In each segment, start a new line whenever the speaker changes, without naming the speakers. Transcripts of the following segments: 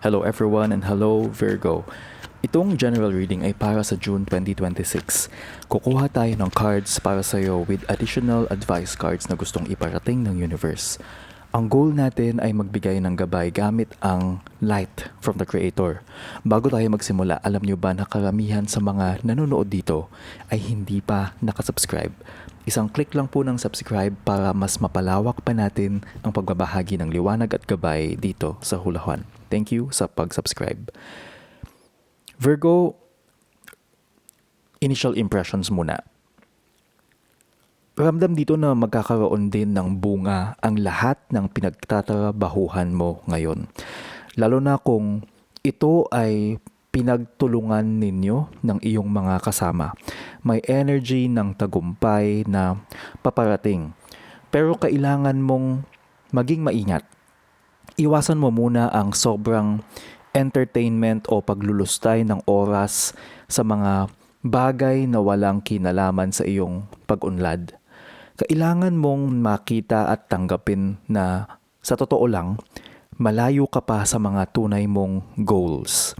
Hello everyone and hello Virgo. Itong general reading ay para sa June 2026. Kukuha tayo ng cards para sa iyo with additional advice cards na gustong iparating ng universe. Ang goal natin ay magbigay ng gabay gamit ang light from the Creator. Bago tayo magsimula, alam nyo ba na karamihan sa mga nanonood dito ay hindi pa nakasubscribe? Isang click lang po ng subscribe para mas mapalawak pa natin ang pagbabahagi ng liwanag at gabay dito sa Hulahan. Thank you sa pag-subscribe. Virgo, initial impressions muna. Ramdam dito na magkakaroon din ng bunga ang lahat ng pinagtatrabahuhan mo ngayon. Lalo na kung ito ay pinagtulungan ninyo ng iyong mga kasama. May energy ng tagumpay na paparating. Pero kailangan mong maging maingat. Iwasan mo muna ang sobrang entertainment o paglulustay ng oras sa mga bagay na walang kinalaman sa iyong pag-unlad. Kailangan mong makita at tanggapin na sa totoo lang, malayo ka pa sa mga tunay mong goals.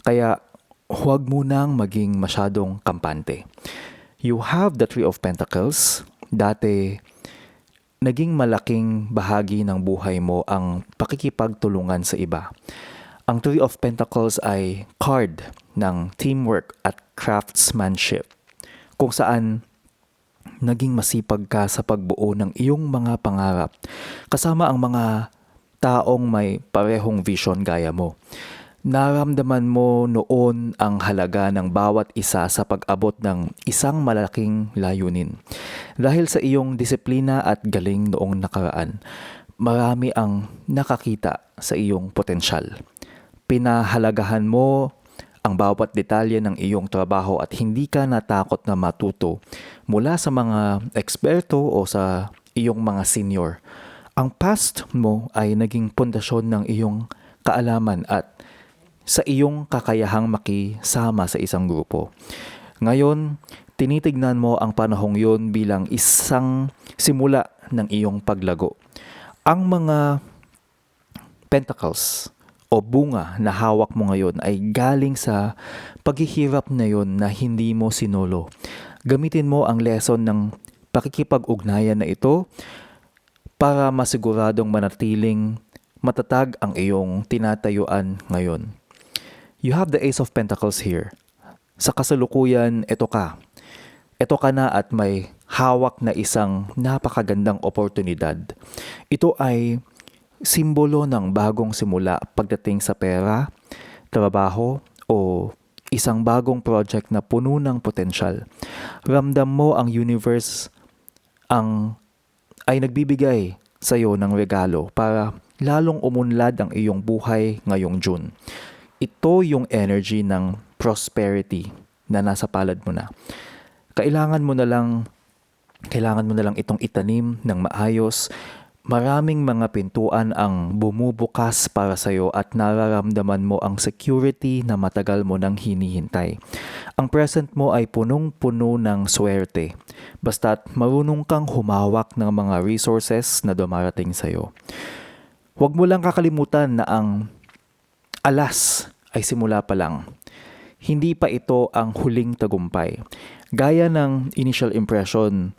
Kaya huwag munang maging masyadong kampante. You have the Three of Pentacles. Dati, naging malaking bahagi ng buhay mo ang pakikipagtulungan sa iba. Ang Three of Pentacles ay card ng teamwork at craftsmanship, kung saan naging masipag ka sa pagbuo ng iyong mga pangarap kasama ang mga taong may parehong vision gaya mo. Naramdaman mo noon ang halaga ng bawat isa sa pag-abot ng isang malaking layunin. Dahil sa iyong disiplina at galing noong nakaraan, marami ang nakakita sa iyong potensyal. Pinahalagahan mo ang bawat detalye ng iyong trabaho at hindi ka natakot na matuto mula sa mga eksperto o sa iyong mga senior. Ang past mo ay naging pundasyon ng iyong kaalaman at sa iyong kakayahang makisama sa isang grupo. Ngayon, tinitignan mo ang panahong yun bilang isang simula ng iyong paglago. Ang mga pentacles o bunga na hawak mo ngayon ay galing sa paghihirap na yun na hindi mo sinolo. Gamitin mo ang lesson ng pakikipag-ugnayan na ito para masiguradong manatiling matatag ang iyong tinatayuan ngayon. You have the Ace of Pentacles here. Sa kasalukuyan, ito ka. Ito ka na at may hawak na isang napakagandang oportunidad. Ito ay simbolo ng bagong simula pagdating sa pera, trabaho, o isang bagong project na puno ng potensyal. Ramdam mo ang universe ay nagbibigay sa iyo ng regalo para lalong umunlad ang iyong buhay ngayong June. Ito yung energy ng prosperity na nasa palad mo na. Kailangan mo na lang itong itanim ng maayos. Maraming mga pintuan ang bumubukas para sa iyo at nararamdaman mo ang security na matagal mo nang hinihintay. Ang present mo ay punong-puno ng swerte. Basta't marunong kang humawak ng mga resources na dumarating sa iyo. Huwag mo lang kakalimutan na ang alas ay simula pa lang. Hindi pa ito ang huling tagumpay. Gaya ng initial impression,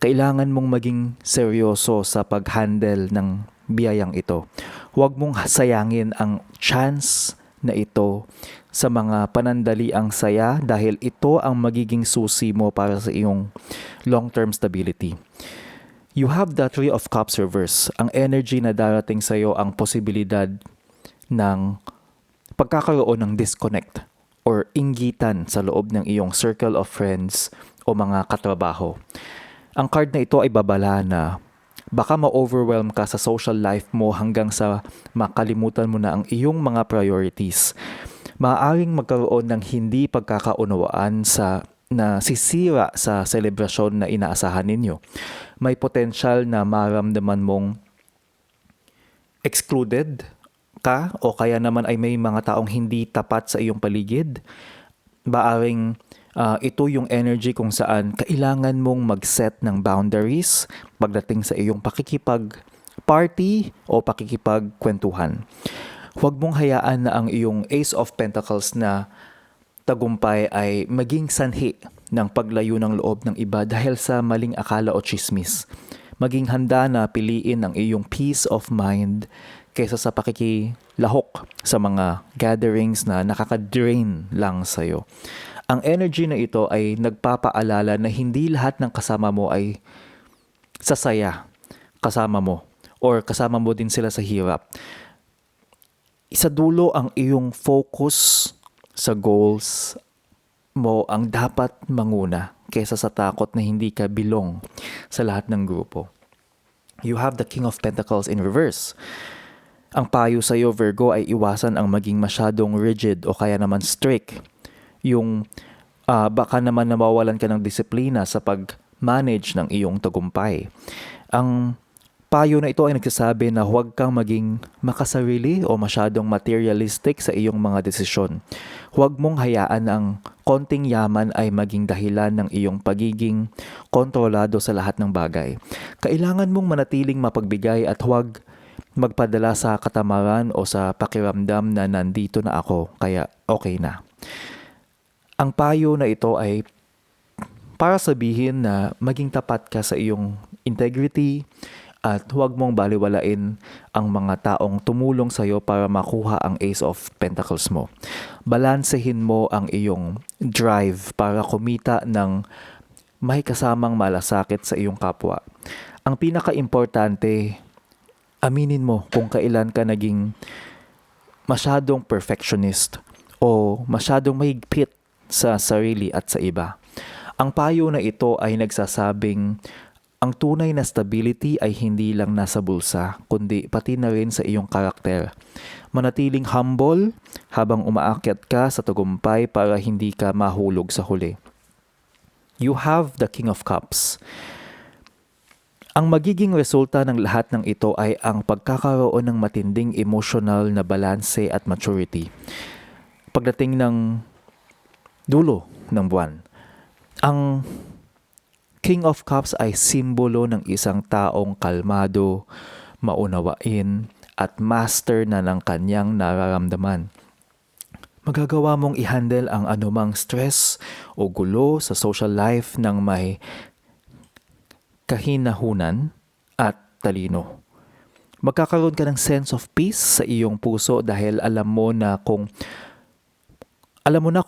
kailangan mong maging seryoso sa pag-handle ng biyayang ito. Huwag mong sayangin ang chance na ito sa mga panandaliang saya dahil ito ang magiging susi mo para sa iyong long-term stability. You have the Three of Cups reverse. Ang energy na darating sa iyo ang posibilidad ng pagkakaroon ng disconnect or inggitan sa loob ng iyong circle of friends o mga katrabaho. Ang card na ito ay babala na baka ma-overwhelm ka sa social life mo hanggang sa makalimutan mo na ang iyong mga priorities. Maaaring magkaroon ng hindi pagkakaunawaan na sisira sa selebrasyon na inaasahan ninyo. May potensyal na maramdaman mong excluded ka o kaya naman ay may mga taong hindi tapat sa iyong paligid. Maaring ito yung energy kung saan kailangan mong mag-set ng boundaries pagdating sa iyong pakikipag-party o pakikipagkwentuhan. Huwag mong hayaan na ang iyong Ace of Pentacles na tagumpay ay maging sanhi ng paglayo ng loob ng iba dahil sa maling akala o chismis. Maging handa na piliin ang iyong peace of mind kaysa sa pakikilahok sa mga gatherings na nakaka-drain lang sa'yo. Ang energy na ito ay nagpapaalala na hindi lahat ng kasama mo ay sasaya kasama mo or kasama mo din sila sa hirap. Sa dulo ang iyong focus sa goals mo ang dapat manguna kaysa sa takot na hindi ka belong sa lahat ng grupo. You have the King of Pentacles in reverse. Ang payo sa iyo, Virgo, ay iwasan ang maging masyadong rigid o kaya naman strict. Yung baka naman nawawalan ka ng disiplina sa pag-manage ng iyong tagumpay. Ang payo na ito ay nagsasabi na huwag kang maging makasarili o masyadong materialistic sa iyong mga desisyon. Huwag mong hayaan ang konting yaman ay maging dahilan ng iyong pagiging kontrolado sa lahat ng bagay. Kailangan mong manatiling mapagbigay at huwag magpadala sa katamaran o sa pakiramdam na nandito na ako kaya okay na. Ang payo na ito ay para sabihin na maging tapat ka sa iyong integrity at huwag mong baliwalain ang mga taong tumulong sa iyo para makuha ang Ace of Pentacles mo. Balansehin mo ang iyong drive para kumita ng may kasamang malasakit sa iyong kapwa. Ang pinaka-importante, aminin mo kung kailan ka naging masyadong perfectionist o masyadong mahigpit sa sarili at sa iba. Ang payo na ito ay nagsasabing ang tunay na stability ay hindi lang nasa bulsa, kundi pati na rin sa iyong karakter. Manatiling humble habang umaakyat ka sa tagumpay para hindi ka mahulog sa huli. You have the King of Cups. Ang magiging resulta ng lahat ng ito ay ang pagkakaroon ng matinding emotional na balanse at maturity. Pagdating ng dulo ng buwan, ang King of Cups ay simbolo ng isang taong kalmado, maunawain, at master na ng kanyang nararamdaman. Magagawa mong i-handle ang anumang stress o gulo sa social life ng may kahinahunan at talino. Magkakaroon ka ng sense of peace sa iyong puso dahil alam mo na kung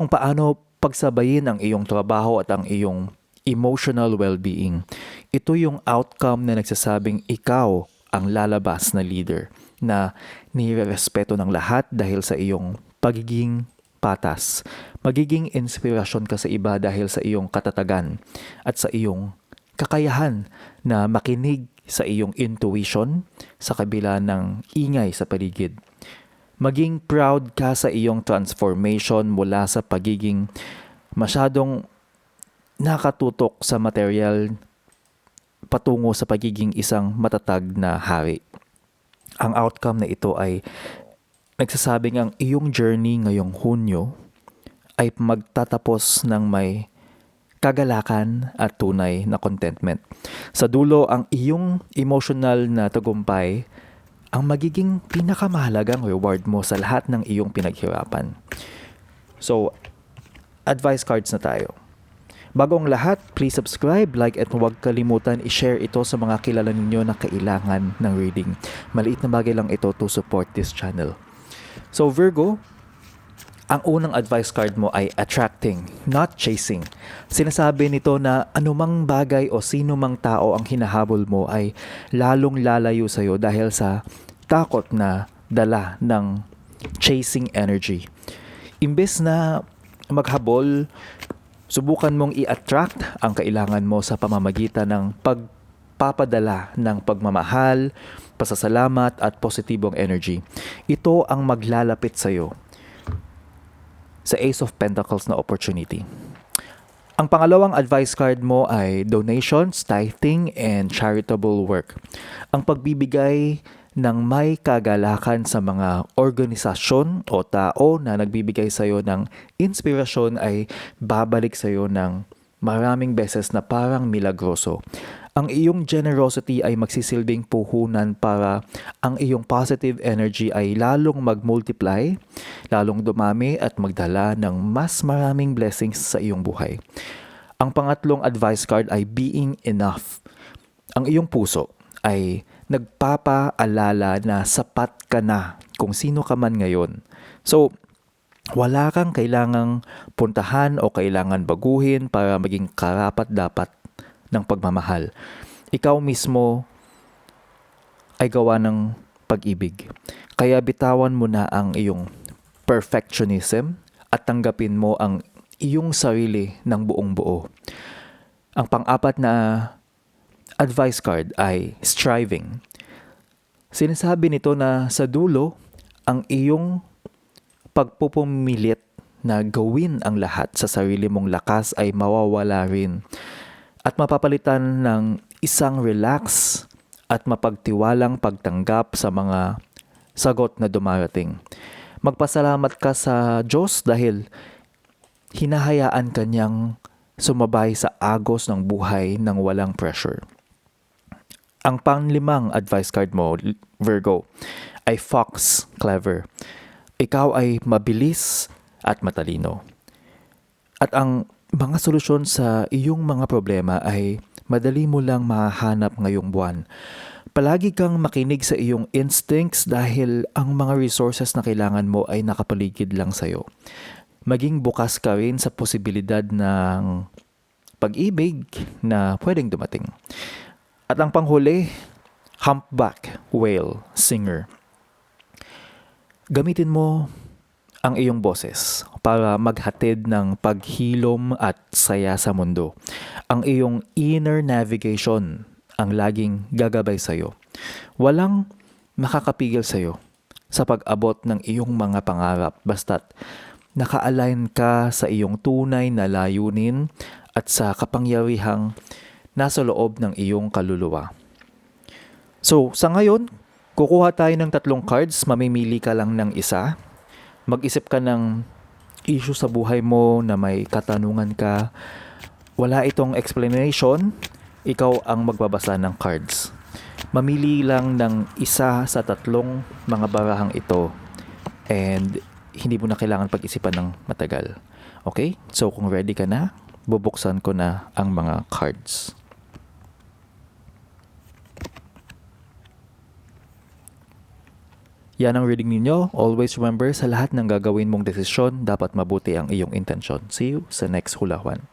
paano pagsabayin ang iyong trabaho at ang iyong emotional well-being. Ito yung outcome na nagsasabing ikaw ang lalabas na leader na nirerespeto ng lahat dahil sa iyong pagiging patas. Magiging inspirasyon ka sa iba dahil sa iyong katatagan at sa iyong kakayahan na makinig sa iyong intuition sa kabila ng ingay sa paligid. Maging proud ka sa iyong transformation mula sa pagiging masyadong nakatutok sa material patungo sa pagiging isang matatag na hari. Ang outcome na ito ay nagsasabing ang iyong journey ngayong Hunyo ay magtatapos ng may kagalakan at tunay na contentment. Sa dulo, ang iyong emotional na tagumpay ang magiging pinakamahalagang reward mo sa lahat ng iyong pinaghirapan. So, advice cards na tayo. Bago ang lahat, please subscribe, like at huwag kalimutan i-share ito sa mga kilala ninyo na kailangan ng reading. Maliit na bagay lang ito to support this channel. So Virgo, ang unang advice card mo ay attracting, not chasing. Sinasabi nito na anumang bagay o sino mang tao ang hinahabol mo ay lalong lalayo sa'yo dahil sa takot na dala ng chasing energy. Imbes na maghabol, subukan mong i-attract ang kailangan mo sa pamamagitan ng pagpapadala ng pagmamahal, pasasalamat at positibong energy. Ito ang maglalapit sa'yo sa Ace of Pentacles na opportunity. Ang pangalawang advice card mo ay donations, tithing, and charitable work. Ang pagbibigay ng may kagalakan sa mga organisasyon o tao na nagbibigay sa iyo ng inspirasyon ay babalik sa iyo ng maraming beses na parang milagroso. Ang iyong generosity ay magsisilbing puhunan para ang iyong positive energy ay lalong mag-multiply, lalong dumami at magdala ng mas maraming blessings sa iyong buhay. Ang pangatlong advice card ay being enough. Ang iyong puso ay nagpapaalala na sapat ka na kung sino ka man ngayon. So, wala kang kailangang puntahan o kailangan baguhin para maging karapat-dapat ng pagmamahal. Ikaw mismo ay gawa ng pag-ibig. Kaya bitawan mo na ang iyong perfectionism at tanggapin mo ang iyong sarili ng buong buo. Ang pang-apat na advice card ay striving. Sinasabi nito na sa dulo, ang iyong pagpupumilit na gawin ang lahat sa sarili mong lakas ay mawawala rin at mapapalitan ng isang relax at mapagtiwalang pagtanggap sa mga sagot na dumarating. Magpasalamat ka sa Diyos dahil hinahayaan ka niyang sumabay sa agos ng buhay ng walang pressure. Ang panglimang advice card mo, Virgo, ay Fox Clever. Ikaw ay mabilis at matalino. At ang mga solusyon sa iyong mga problema ay madali mo lang mahahanap ngayong buwan. Palagi kang makinig sa iyong instincts dahil ang mga resources na kailangan mo ay nakapaligid lang sa'yo. Maging bukas ka rin sa posibilidad ng pag-ibig na pwedeng dumating. At ang panghuli, humpback whale singer. Gamitin mo ang iyong boses para maghatid ng paghilom at saya sa mundo. Ang iyong inner navigation ang laging gagabay sa iyo. Walang makakapigil sa iyo sa pag-abot ng iyong mga pangarap basta't naka-align ka sa iyong tunay na layunin at sa kapangyarihang nasa loob ng iyong kaluluwa. So, sa ngayon, kukuha tayo ng 3 cards, mamimili ka lang ng isa. Mag-isip ka ng issue sa buhay mo na may katanungan ka. Wala itong explanation, ikaw ang magbabasa ng cards. Mamili lang ng isa sa 3 mga barahang ito and hindi mo na kailangan pag-isipan ng matagal. Okay? So kung ready ka na, bubuksan ko na ang mga cards. Yan ang reading ninyo. Always remember, sa lahat ng gagawin mong desisyon, dapat mabuti ang iyong intensyon. See you sa next hulawan.